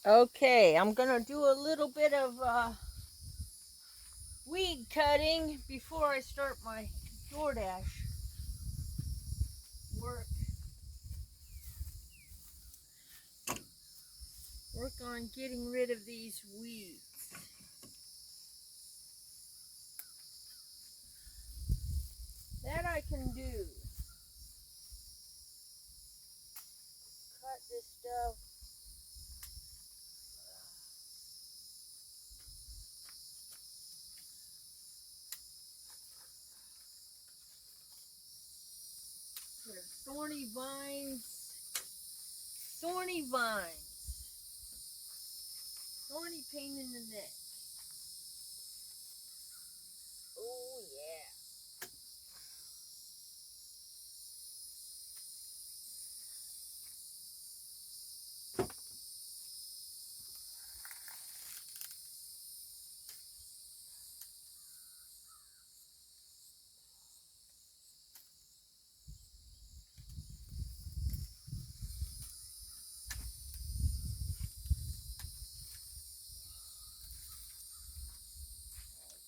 Okay, I'm gonna do a little bit of weed cutting before I start my DoorDash work. Work on getting rid of these weeds. That I can do. Cut this stuff. Thorny vines. Thorny vines. Thorny pain in the neck. Oh yeah.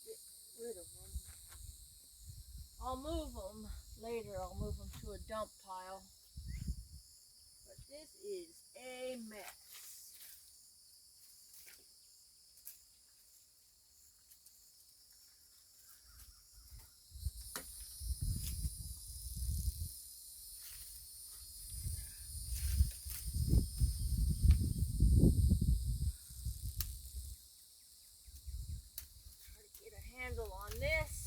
Get rid of them. I'll move them later. I'll move them to a dump pile. But this is a mess. Try to get a handle on this.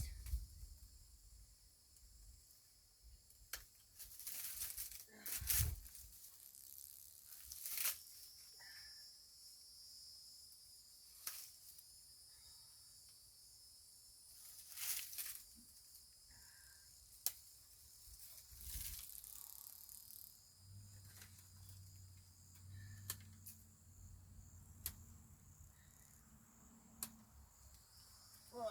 Ugh.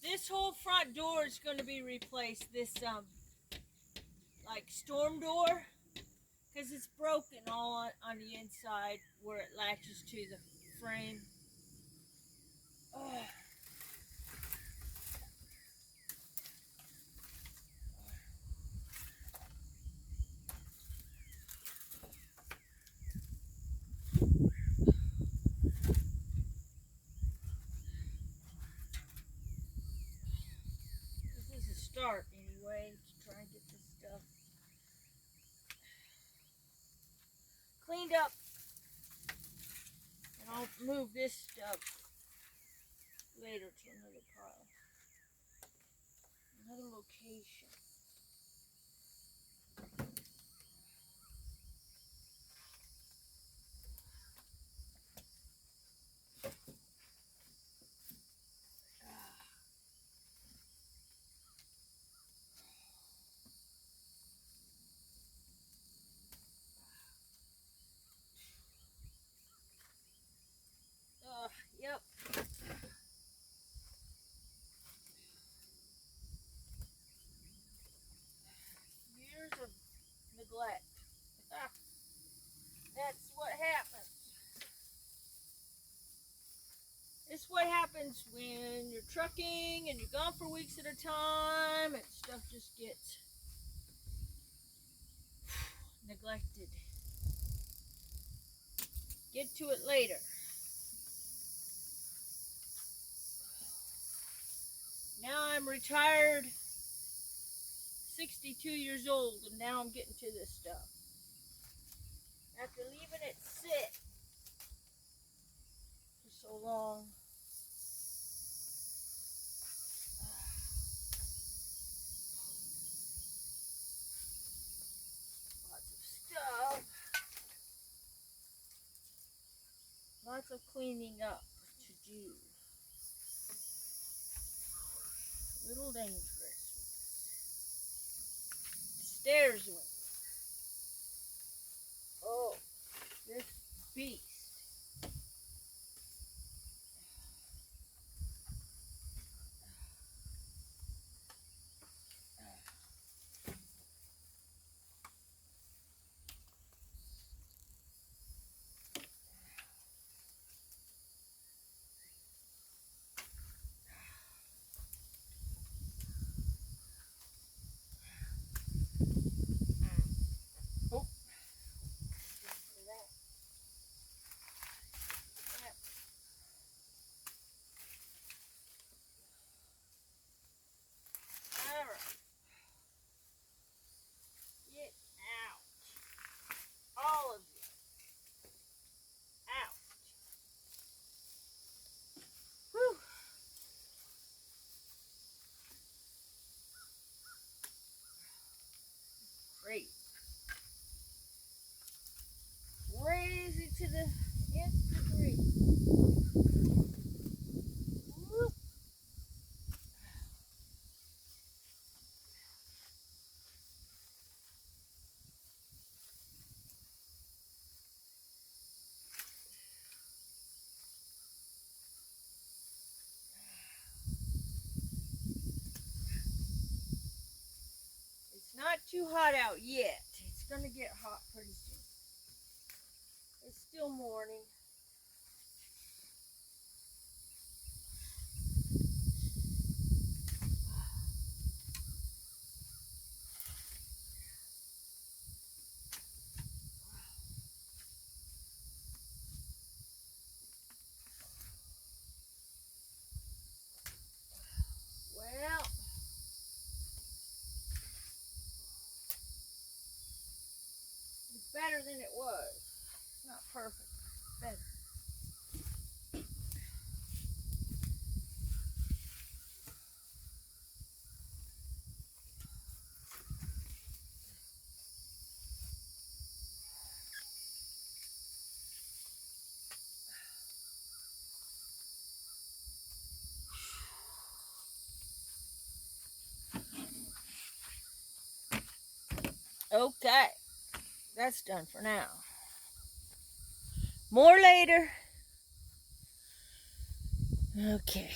This whole front door is going to be replaced. This like storm door, because it's broken all on the inside where it latches to the frame. Ugh. This is a start anyway to try and get this stuff cleaned up. And I'll move this stuff later to another pile, another location. sometimes when you're trucking and you're gone for weeks at a time and stuff just gets neglected. Get to it later. Now I'm retired, 62 years old, and now I'm getting to this stuff. After leaving it sit for so long. Lots of stuff. Lots of cleaning up to do. A little dangerous. Stairs with. Oh, this beast. All of you. Out. Whew. Great. Crazy to the nth degree. Whoop. It's not too hot out yet. It's going to get hot pretty soon. It's still morning. Well, it's better than it was. It's not perfect. It's better. Okay, that's done for now. More later. Okay.